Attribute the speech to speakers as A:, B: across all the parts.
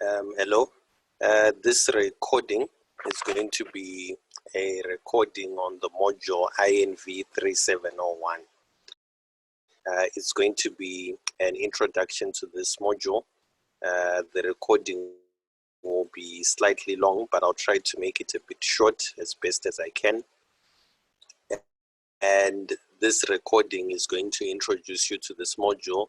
A: Hello. This recording is going to be a recording on the module INV3701. It's going to be an introduction to this module. The recording will be slightly long, but I'll try to make it a bit short as best as I can. And this recording is going to introduce you to this module,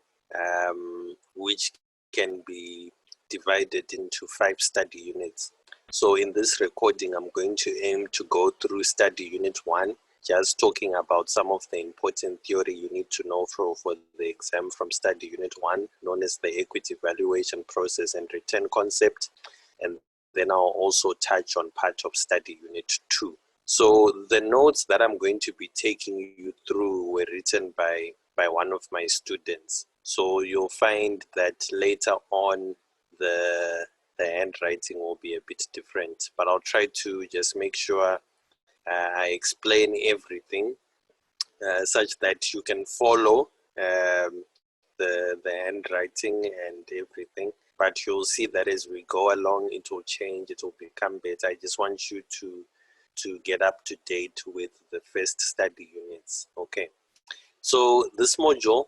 A: which can be divided into 5 study units. So in this recording, I'm going to aim to go through study unit 1, just talking about some of the important theory you need to know for the exam from study unit 1, known as the equity valuation process and return concept. And then I'll also touch on part of study unit 2. So the notes that I'm going to be taking you through were written by one of my students. So you'll find that later on the handwriting will be a bit different, but I'll try to just make sure I explain everything such that you can follow the handwriting and everything. But you'll see that as we go along, it will change, it will become better. I just want you to get up to date with the first study units. Okay, so this module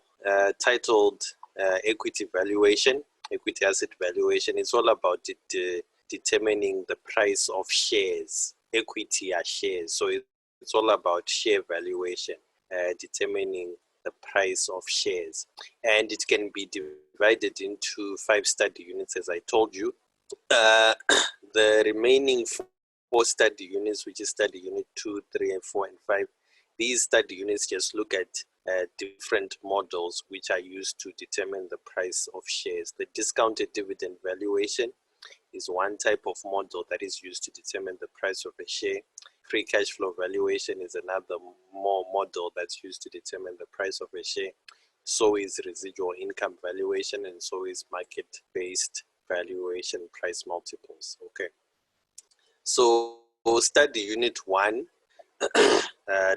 A: titled equity valuation, equity asset valuation, is all about determining the price of shares. Equity are shares, so it's all about share valuation, determining the price of shares, and it can be divided into 5 study units, as I told you. The remaining 4 study units, which is study unit 2, 3, and 4, and 5. These study units just look at different models which are used to determine the price of shares. The discounted dividend valuation is one type of model that is used to determine the price of a share. Free cash flow valuation is another more model that's used to determine the price of a share. So is residual income valuation, and so is market-based valuation price multiples. Okay. So study unit 1,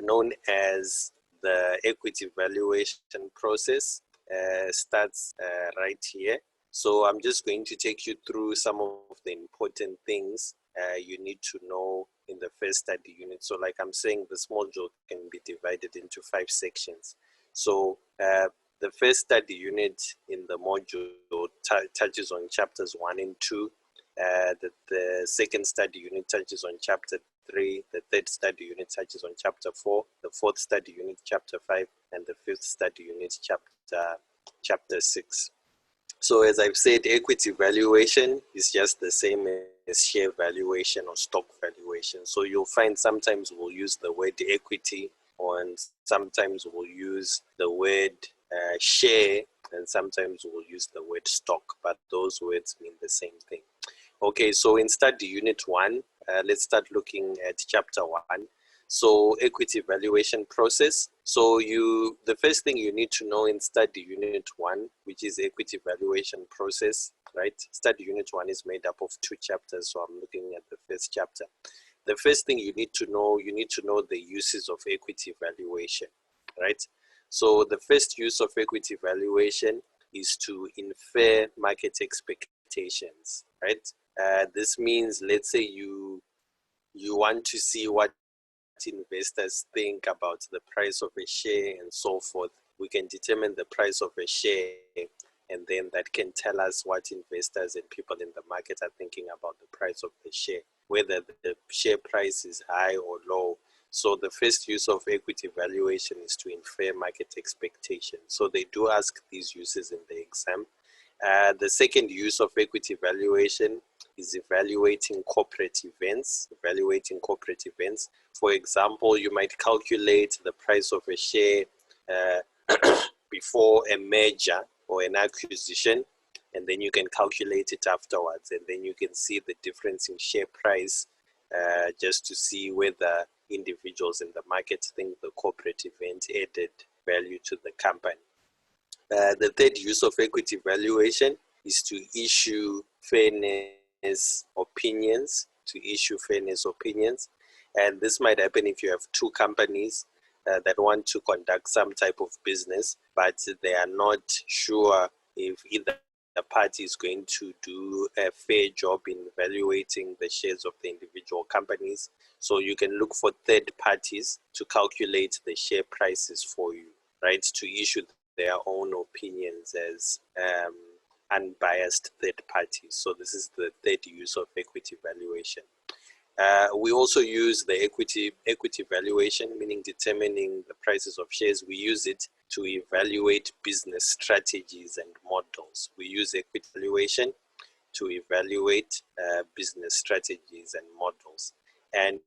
A: known as the equity valuation process, starts right here. So I'm just going to take you through some of the important things you need to know in the first study unit. So like I'm saying, this module can be divided into 5 sections. So the first study unit in the module touches on chapters 1 and 2. The second study unit touches on chapter 3, the third study unit touches on chapter 4, the fourth study unit chapter 5, and the fifth study unit chapter 6. So as I've said, equity valuation is just the same as share valuation or stock valuation. So you'll find sometimes we'll use the word equity, and sometimes we'll use the word share, and sometimes we'll use the word stock, but those words mean the same thing. Okay, so in study unit 1, let's start looking at chapter 1. So equity valuation process. So the first thing you need to know in study unit 1, which is equity valuation process, right? Study unit 1 is made up of 2 chapters, so I'm looking at the first chapter. The first thing you need to know the uses of equity valuation, right? So the first use of equity valuation is to infer market expectations, right? This means, let's say you want to see what investors think about the price of a share and so forth. We can determine the price of a share, and then that can tell us what investors and people in the market are thinking about the price of the share, whether the share price is high or low. So the first use of equity valuation is to infer market expectations. So they do ask these uses in the exam. The second use of equity valuation is evaluating corporate events. For example, you might calculate the price of a share before a merger or an acquisition, and then you can calculate it afterwards, and then you can see the difference in share price just to see whether individuals in the market think the corporate event added value to the company. The third use of equity valuation is to issue fairness opinions, and this might happen if you have 2 companies that want to conduct some type of business, but they are not sure if either party is going to do a fair job in evaluating the shares of the individual companies. So you can look for third parties to calculate the share prices for you, right? To issue their own opinions as unbiased third parties. So this is the third use of equity valuation. We also use the equity valuation, meaning determining the prices of shares. We use it to evaluate business strategies and models. We use equity valuation to evaluate business strategies and models. And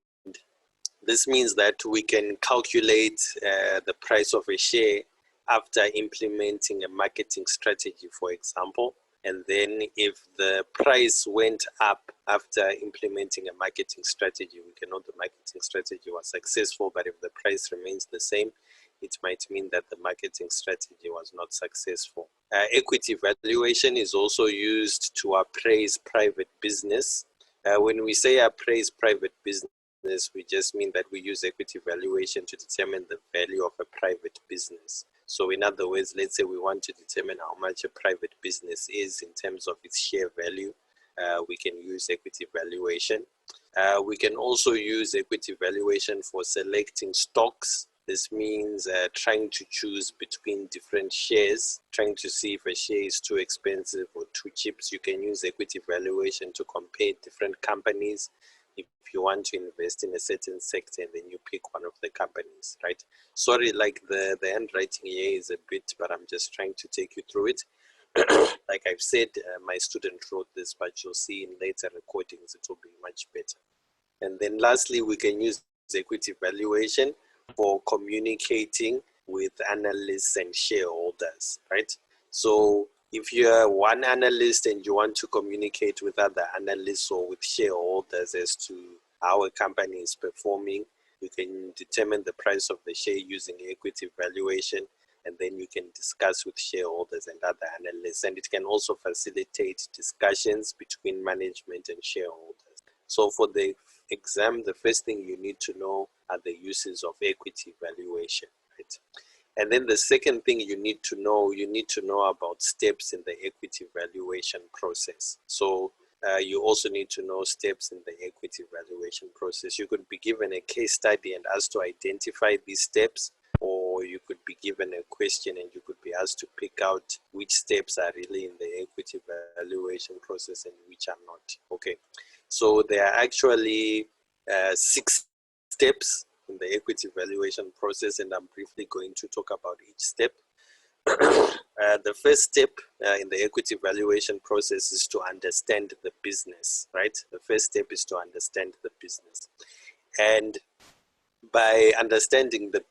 A: this means that we can calculate the price of a share after implementing a marketing strategy, for example. And then if the price went up after implementing a marketing strategy, we can know the marketing strategy was successful, but if the price remains the same, it might mean that the marketing strategy was not successful. Equity valuation is also used to appraise private business. When we say appraise private business, we just mean that we use equity valuation to determine the value of a private business. So in other words, let's say we want to determine how much a private business is in terms of its share value. We can use equity valuation. We can also use equity valuation for selecting stocks. This means trying to choose between different shares, trying to see if a share is too expensive or too cheap. So you can use equity valuation to compare different companies. If you want to invest in a certain sector, and then you pick one of the companies, right? Sorry, like the handwriting here is a bit, but I'm just trying to take you through it. Like I've said, my student wrote this, but you'll see in later recordings, it will be much better. And then lastly, we can use equity valuation for communicating with analysts and shareholders, right? So if you're one analyst and you want to communicate with other analysts or with shareholders as to how a company is performing, you can determine the price of the share using equity valuation, and then you can discuss with shareholders and other analysts. And it can also facilitate discussions between management and shareholders. So for the exam, the first thing you need to know are the uses of equity valuation, right? And then the second thing you need to know about steps in the equity valuation process. So you also need to know steps in the equity valuation process. You could be given a case study and asked to identify these steps, or you could be given a question and you could be asked to pick out which steps are really in the equity valuation process and which are not. Okay, so there are actually 6 steps in the equity valuation process, and I'm briefly going to talk about each step. The first step in the equity valuation process is to understand the business, right? The first step is to understand the business. And by understanding the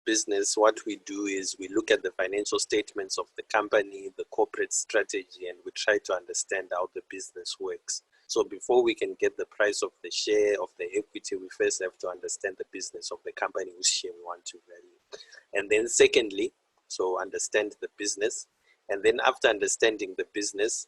A: business, what we do is we look at the financial statements of the company, the corporate strategy, and we try to understand how the business works. So before we can get the price of the share of the equity, we first have to understand the business of the company whose share we want to value. And then secondly, so understand the business. And then after understanding the business,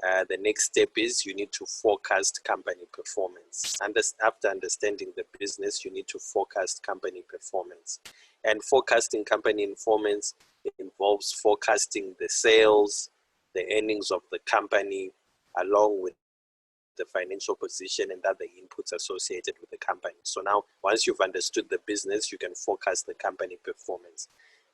A: the next step is you need to forecast company performance. After understanding the business, you need to forecast company performance. And forecasting company performance involves forecasting the sales, the earnings of the company, along with the financial position and other inputs associated with the company. So now, once you've understood the business, you can forecast the company performance.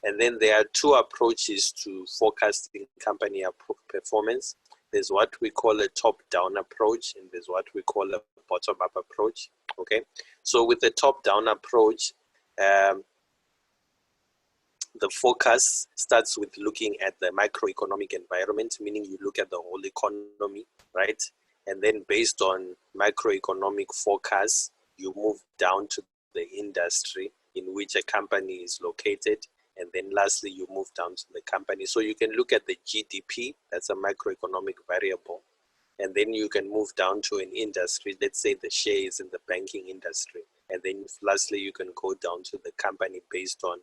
A: And then there are 2 approaches to forecasting company performance. There's what we call a top-down approach, and there's what we call a bottom-up approach. Okay, so with the top-down approach, the forecast starts with looking at the macroeconomic environment, meaning you look at the whole economy, right? And then based on macroeconomic forecasts, you move down to the industry in which a company is located. And then lastly, you move down to the company. So you can look at the GDP, that's a macroeconomic variable. And then you can move down to an industry, let's say the share is in the banking industry. And then lastly, you can go down to the company based on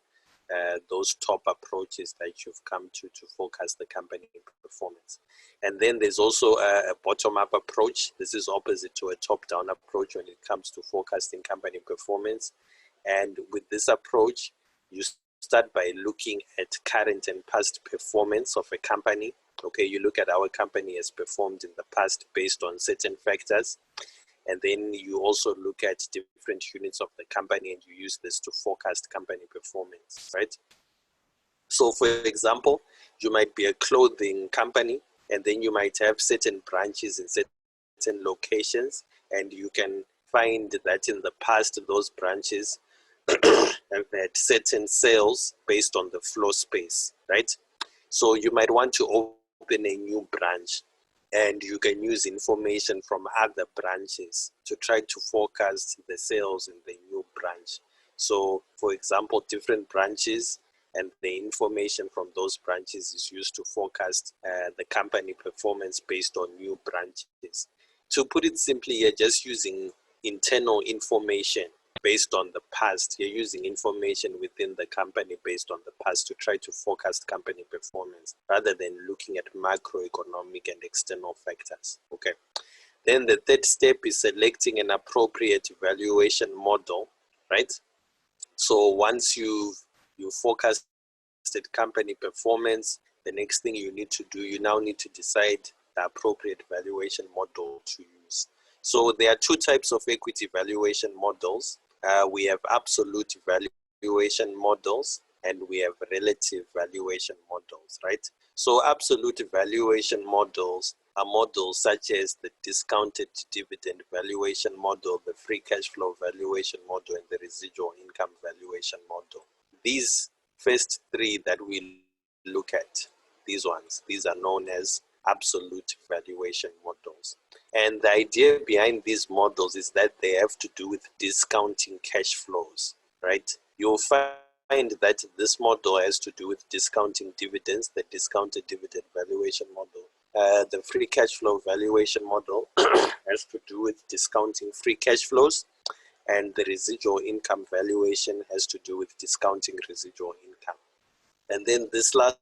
A: those top approaches that you've come to forecast the company performance. And then there's also a bottom-up approach. This is opposite to a top-down approach when it comes to forecasting company performance. And with this approach, you start by looking at current and past performance of a company. Okay, you look at how a company has performed in the past based on certain factors, and then you also look at different units of the company and you use this to forecast company performance, right? So for example, you might be a clothing company, and then you might have certain branches in certain locations, and you can find that in the past those branches have had certain sales based on the floor space, right? So you might want to open a new branch, and you can use information from other branches to try to forecast the sales in the new branch. So for example, different branches and the information from those branches is used to forecast the company performance based on new branches. To put it simply, you're just using internal information based on the past. You're using information within the company based on the past to try to forecast company performance rather than looking at macroeconomic and external factors. Okay. Then the third step is selecting an appropriate valuation model, right? So once you've forecasted company performance, the next thing you need to do, you now need to decide the appropriate valuation model to use. So there are two types of equity valuation models. We have absolute valuation models and we have relative valuation models, right? So absolute valuation models are models such as the discounted dividend valuation model, the free cash flow valuation model, and the residual income valuation model. These first three that we look at, these are known as absolute valuation models. And the idea behind these models is that they have to do with discounting cash flows, right? You'll find that this model has to do with discounting dividends, the discounted dividend valuation model. The free cash flow valuation model has to do with discounting free cash flows, and the residual income valuation has to do with discounting residual income. And then this last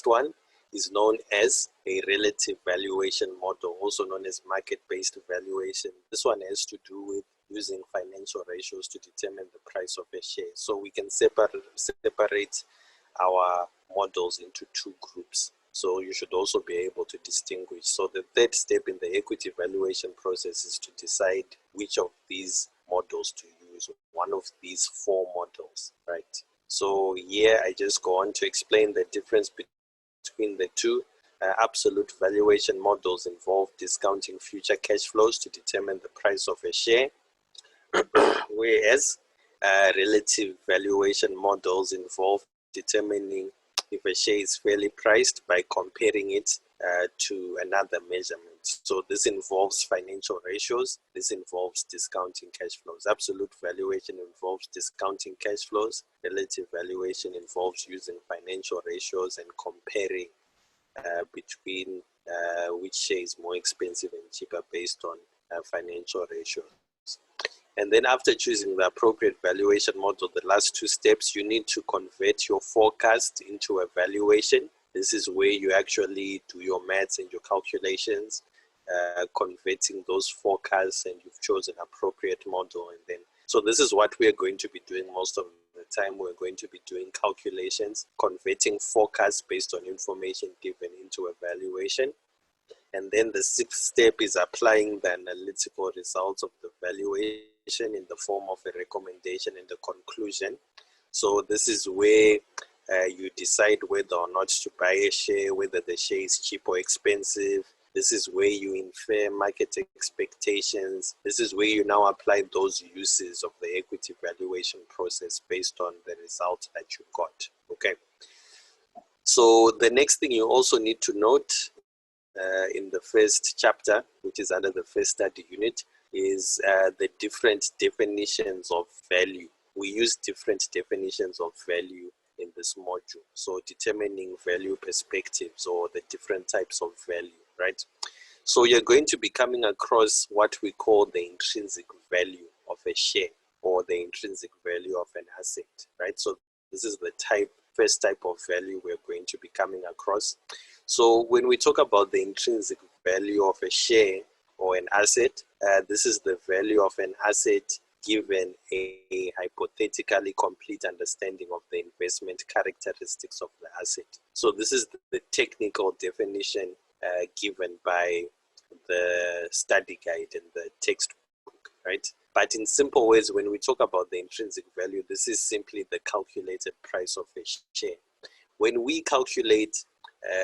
A: one is known as a relative valuation model, also known as market-based valuation. This one has to do with using financial ratios to determine the price of a share. So we can separate our models into two groups. So you should also be able to distinguish. So the third step in the equity valuation process is to decide which of these models to use, one of these four models, right? So here I just go on to explain the difference between the two. Absolute valuation models involve discounting future cash flows to determine the price of a share, whereas relative valuation models involve determining if a share is fairly priced by comparing it to another measurement. So this involves financial ratios, this involves discounting cash flows. Absolute valuation involves discounting cash flows, relative valuation involves using financial ratios and comparing between which share is more expensive and cheaper based on financial ratios. And then after choosing the appropriate valuation model, the last two steps, you need to convert your forecast into a valuation. This is where you actually do your maths and your calculations, converting those forecasts, and you've chosen an appropriate model. And then, so this is what we are going to be doing most of the time. We're going to be doing calculations, converting forecasts based on information given into a valuation. And then the sixth step is applying the analytical results of the valuation in the form of a recommendation and a conclusion. So this is where you decide whether or not to buy a share, whether the share is cheap or expensive. This is where you infer market expectations. This is where you now apply those uses of the equity valuation process based on the result that you got. Okay. So the next thing you also need to note in the first chapter, which is under the first study unit, is the different definitions of value. We use different definitions of value in this module. So determining value perspectives, or the different types of value, right? So you're going to be coming across what we call the intrinsic value of a share, or the intrinsic value of an asset, right? So this is the first type of value we're going to be coming across. So when we talk about the intrinsic value of a share or an asset, this is the value of an asset given a hypothetically complete understanding of the investment characteristics of the asset. So this is the technical definition given by the study guide and the textbook, right? But in simple words, when we talk about the intrinsic value, this is simply the calculated price of a share. When we calculate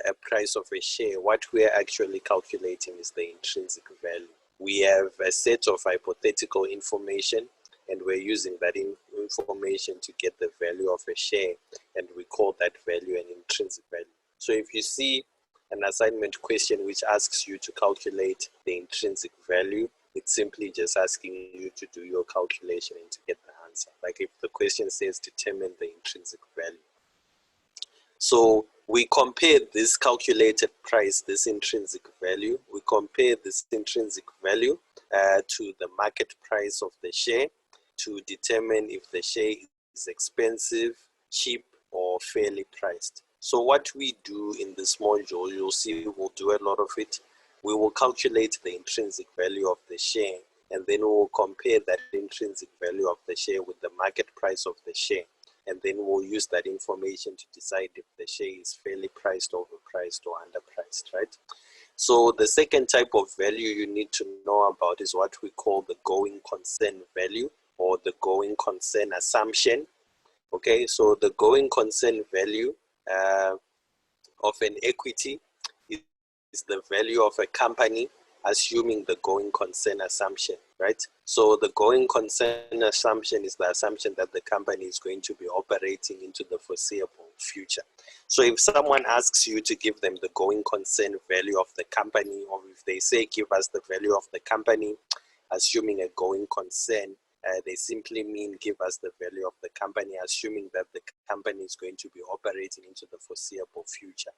A: a price of a share, what we are actually calculating is the intrinsic value. We have a set of hypothetical information, and we're using that information to get the value of a share, and we call that value an intrinsic value. So if you see an assignment question which asks you to calculate the intrinsic value, it's simply just asking you to do your calculation and to get the answer. Like if the question says determine the intrinsic value. So we compare this calculated price, this intrinsic value, we compare this intrinsic value to the market price of the share to determine if the share is expensive, cheap, or fairly priced. So what we do in this module, you'll see we'll do a lot of it. We will calculate the intrinsic value of the share, and then we will compare that intrinsic value of the share with the market price of the share. And then we'll use that information to decide if the share is fairly priced, overpriced, or underpriced, right? So the second type of value you need to know about is what we call the going concern value or the going concern assumption. Okay, so the going concern value of an equity is the value of a company assuming the going concern assumption, right? So the going concern assumption is the assumption that the company is going to be operating into the foreseeable future. So if someone asks you to give them the going concern value of the company, or if they say give us the value of the company assuming a going concern, they simply mean give us the value of the company assuming that the company is going to be operating into the foreseeable future.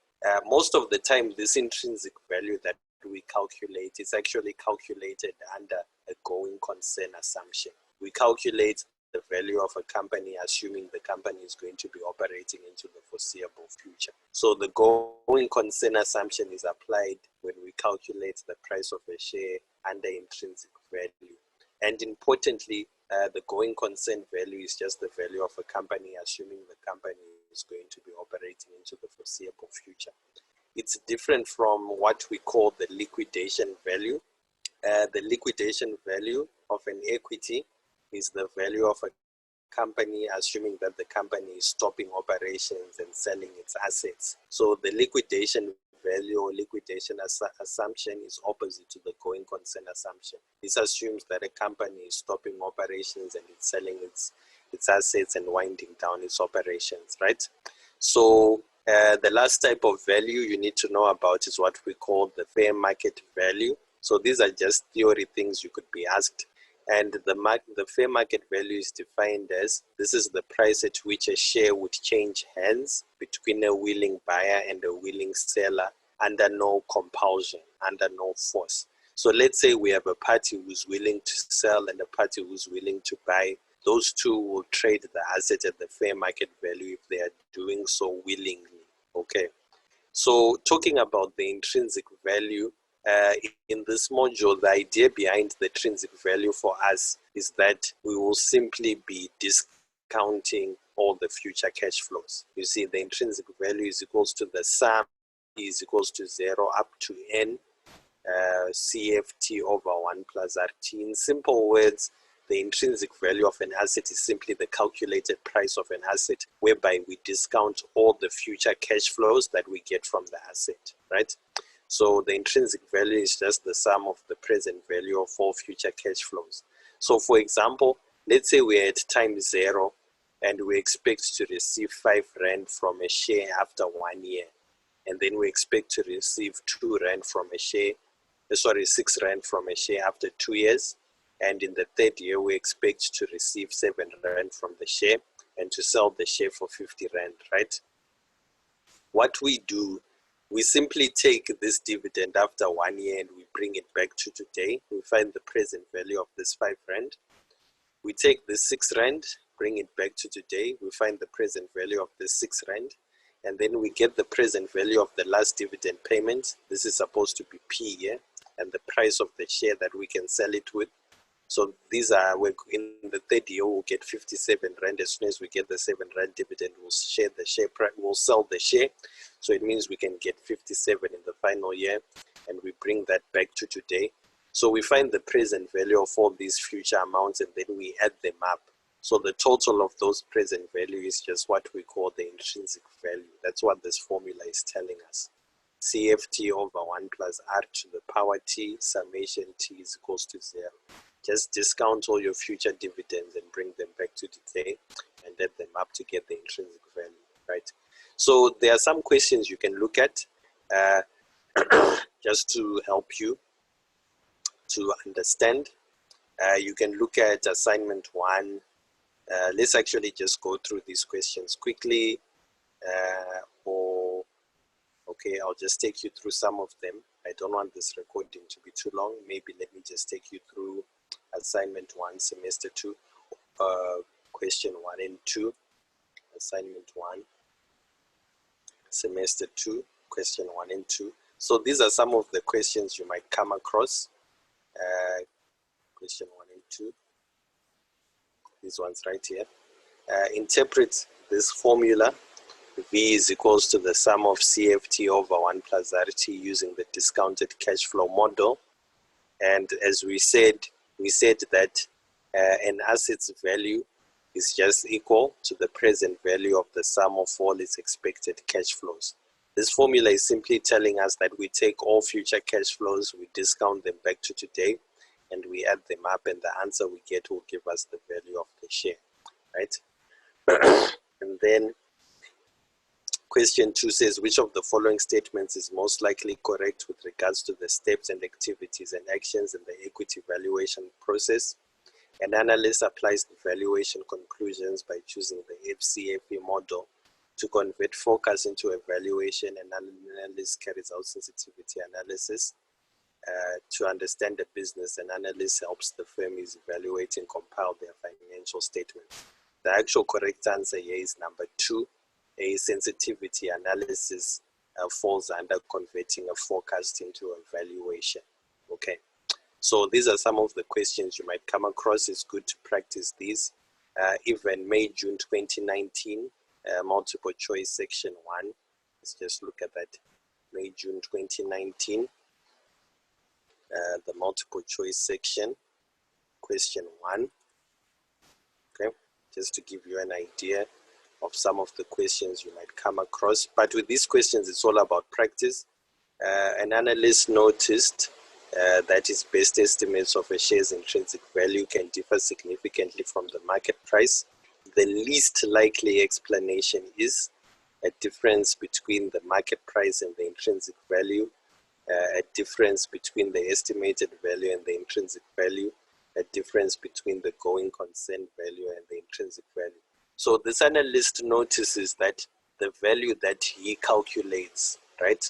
A: Most of the time, this intrinsic value that we calculate is actually calculated under a going concern assumption. We calculate the value of a company assuming the company is going to be operating into the foreseeable future. So the going concern assumption is applied when we calculate the price of a share under intrinsic value. And importantly, the going concern value is just the value of a company assuming the company is going to be operating into the foreseeable future. It's different from what we call the liquidation value. The liquidation value of an equity is the value of a company assuming that the company is stopping operations and selling its assets. So the liquidation value or liquidation assumption is opposite to the going concern assumption. This assumes that a company is stopping operations and it's selling its assets and winding down its operations, right? So the last type of value you need to know about is what we call the fair market value. So these are just theory things you could be asked. And the fair market value is defined as, this is the price at which a share would change hands between a willing buyer and a willing seller under no compulsion, under no force. So let's say we have a party who's willing to sell and a party who's willing to buy. Those two will trade the asset at the fair market value if they are doing so willingly. Okay. So talking about the intrinsic value, in this module, the idea behind the intrinsic value for us is that we will simply be discounting all the future cash flows. You see, the intrinsic value is equals to the sum is equals to 0 up to n CFT over 1 plus RT. In simple words, the intrinsic value of an asset is simply the calculated price of an asset, whereby we discount all the future cash flows that we get from the asset, right? So the intrinsic value is just the sum of the present value of all future cash flows. So for example, let's say we're at time 0 and we expect to receive 5 Rand from a share after 1 year. And then we expect to receive 2 Rand from a share, 6 Rand from a share after 2 years. And in the 3rd year, we expect to receive 7 Rand from the share and to sell the share for 50 Rand, right? What we do, we simply take this dividend after 1 year and we bring it back to today. We find the present value of this 5 Rand. We take this 6 Rand, bring it back to today. We find the present value of this 6 Rand. And then we get the present value of the last dividend payment. This is supposed to be P here, and the price of the share that we can sell it with. So these are, in the third year, we'll get 57 Rand. As soon as we get the 7 Rand dividend, we'll share the share price, we'll sell the share. So it means we can get 57 in the final year, and we bring that back to today. So we find the present value of all these future amounts, and then we add them up. So the total of those present value is just what we call the intrinsic value. That's what this formula is telling us. CFT over 1 plus R to the power T, summation T is equals to 0. Just discount all your future dividends and bring them back to today and add them up to get the intrinsic value, right? So there are some questions you can look at just to help you to understand. You can look at assignment 1. Let's actually just go through these questions quickly, okay, I'll just take you through some of them. I don't want this recording to be too long. Maybe let me just take you through assignment 1, semester 2, question 1 and 2, assignment 1, semester 2, question 1 and 2. So these are some of the questions you might come across. Question 1 and 2, these ones right here. Interpret this formula. V is equals to the sum of CFT over 1 plus RT using the discounted cash flow model. And as we said that an asset's value is just equal to the present value of the sum of all its expected cash flows. This formula is simply telling us that we take all future cash flows, we discount them back to today, and we add them up, and the answer we get will give us the value of the share, right? And then question 2 says, which of the following statements is most likely correct with regards to the steps and activities and actions in the equity valuation process? An analyst applies the valuation conclusions by choosing the FCFE model to convert forecast into a valuation. An analyst carries out sensitivity analysis to understand the business. An analyst helps the firm is evaluating, compile their financial statements. The actual correct answer here is number 2. A sensitivity analysis falls under converting a forecast into a valuation. Okay, so these are some of the questions you might come across. It's good to practice these. Even May, June 2019, multiple choice section 1. Let's just look at that. May, June 2019, the multiple choice section, question 1. Okay, just to give you an idea of some of the questions you might come across. But with these questions, it's all about practice. An analyst noticed that its best estimates of a share's intrinsic value can differ significantly from the market price. The least likely explanation is a difference between the market price and the intrinsic value, a difference between the estimated value and the intrinsic value, a difference between the going concern value and the intrinsic value. So this analyst notices that the value that he calculates, right,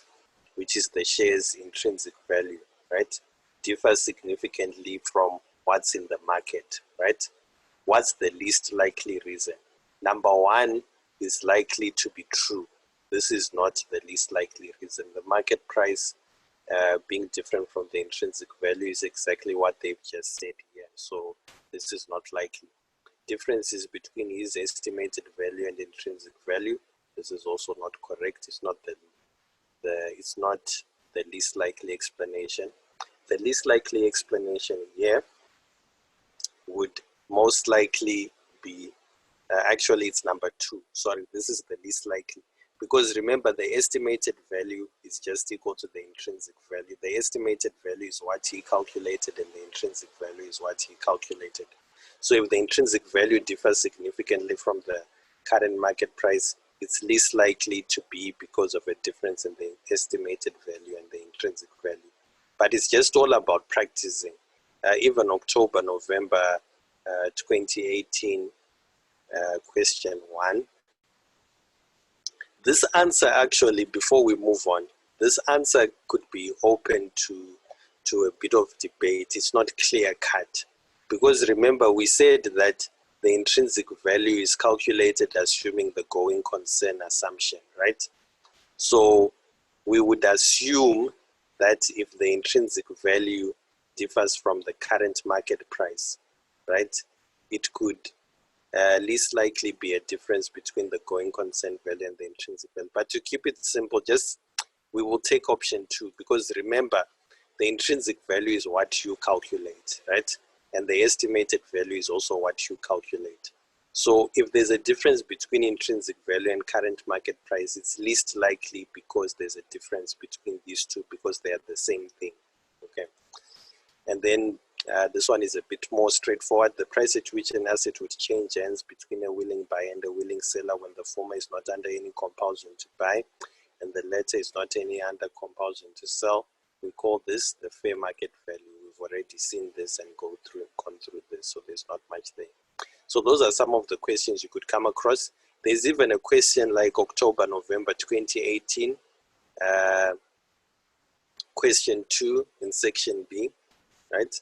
A: which is the share's intrinsic value, right, differs significantly from what's in the market, right? What's the least likely reason? Number 1 is likely to be true. This is not the least likely reason. The market price being different from the intrinsic value is exactly what they've just said here. So this is not likely. Differences between his estimated value and intrinsic value, this is also not correct. It's not it's not the least likely explanation. The least likely explanation here would most likely be actually it's number 2. Sorry, this is the least likely, because remember the estimated value is just equal to the intrinsic value. The estimated value is what he calculated and the intrinsic value is what he calculated. So if the intrinsic value differs significantly from the current market price, it's least likely to be because of a difference in the estimated value and the intrinsic value. But it's just all about practicing. Even October, November 2018, question 1. This answer actually, before we move on, this answer could be open to a bit of debate. It's not clear cut. Because remember, we said that the intrinsic value is calculated assuming the going concern assumption, right? So we would assume that if the intrinsic value differs from the current market price, right? It could least likely be a difference between the going concern value and the intrinsic value. But to keep it simple, we will take option 2, because remember, the intrinsic value is what you calculate, right? And the estimated value is also what you calculate. So if there's a difference between intrinsic value and current market price, it's least likely because there's a difference between these two, because they are the same thing, okay? And then this one is a bit more straightforward. The price at which an asset would change hands between a willing buyer and a willing seller when the former is not under any compulsion to buy and the latter is not any under compulsion to sell. We call this the fair market value. We've already seen this and gone through this, so there's not much there. So those are some of the questions you could come across. There's even a question like October, November 2018, question 2 in section B, right?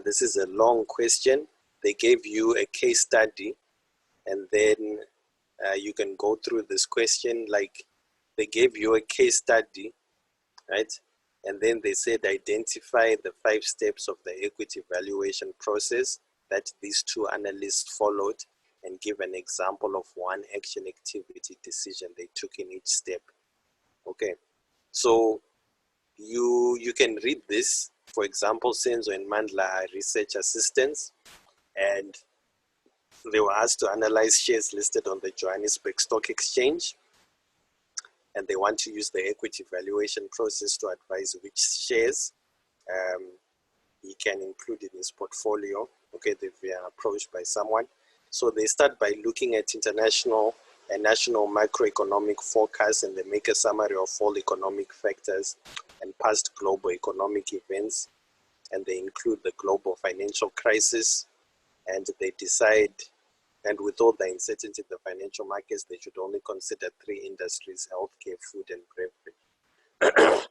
A: This is a long question. They gave you a case study, and then you can go through this question. Like, they gave you a case study, right? And then they said identify the 5 steps of the equity valuation process that these 2 analysts followed, and give an example of one action, activity, decision they took in each step. Okay, so you can read this. For example, Senzo and Mandla are research assistants, and they were asked to analyze shares listed on the Johannesburg Stock Exchange, and they want to use the equity valuation process to advise which shares he can include in his portfolio. Okay, they've been approached by someone. So they start by looking at international and national macroeconomic forecasts, and they make a summary of all economic factors and past global economic events, and they include the global financial crisis, and they decide, and with all the uncertainty in the financial markets, they should only consider 3 industries: healthcare, food, and beverage.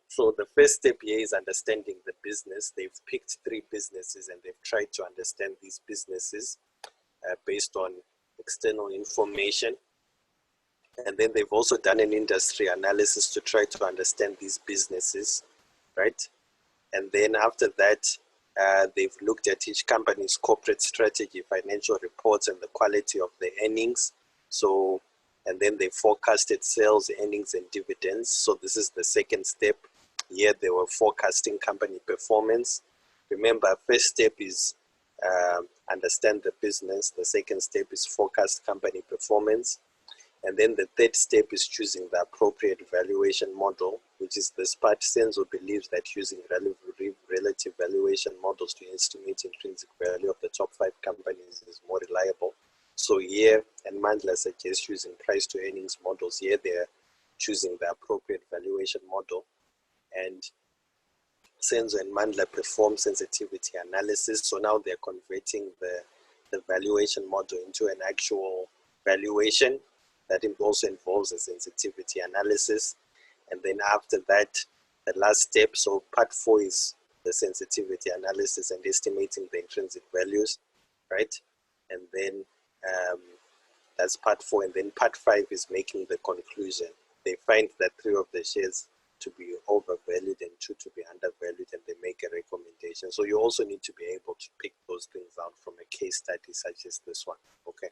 A: So the first step here is understanding the business. They've picked 3 businesses, and they've tried to understand these businesses based on external information. And then they've also done an industry analysis to try to understand these businesses, right? And then after that, they've looked at each company's corporate strategy, financial reports, and the quality of the earnings. So, and then they forecasted sales, earnings, and dividends. So this is the second step. Here they were forecasting company performance. Remember, first step is understand the business. The second step is forecast company performance. And then the third step is choosing the appropriate valuation model, which is this part. Senzo believes that using relative valuation models to estimate intrinsic value of the top 5 companies is more reliable. So here, and Mandla suggests using price to earnings models. Here they're choosing the appropriate valuation model. And Senzo and Mandla perform sensitivity analysis. So now they're converting the valuation model into an actual valuation. That also involves a sensitivity analysis. And then after that, the last step, so part 4 is the sensitivity analysis and estimating the intrinsic values, right? And then that's part 4. And then part 5 is making the conclusion. They find that 3 of the shares to be overvalued and 2 to be undervalued, and they make a recommendation. So you also need to be able to pick those things out from a case study such as this one, okay?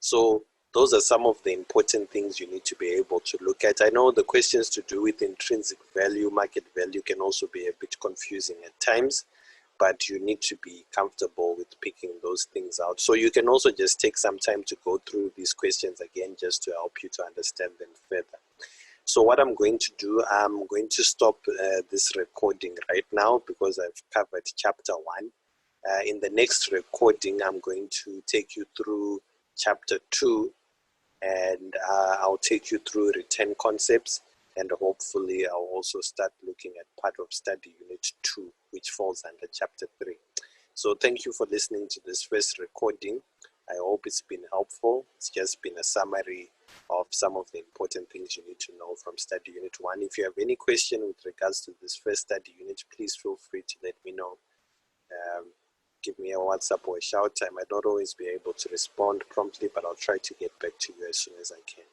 A: So those are some of the important things you need to be able to look at. I know the questions to do with intrinsic value, market value can also be a bit confusing at times, but you need to be comfortable with picking those things out. So you can also just take some time to go through these questions again, just to help you to understand them further. So what I'm going to do, I'm going to stop this recording right now because I've covered chapter 1. In the next recording, I'm going to take you through chapter 2, and I'll take you through return concepts, and hopefully I'll also start looking at part of study unit 2, which falls under chapter 3. So thank you for listening to this first recording. I hope it's been helpful. It's just been a summary of some of the important things you need to know from study unit 1. If you have any question with regards to this first study unit, please feel free to let me know. Give me a WhatsApp or a shout. I might not always be able to respond promptly, but I'll try to get back to you as soon as I can.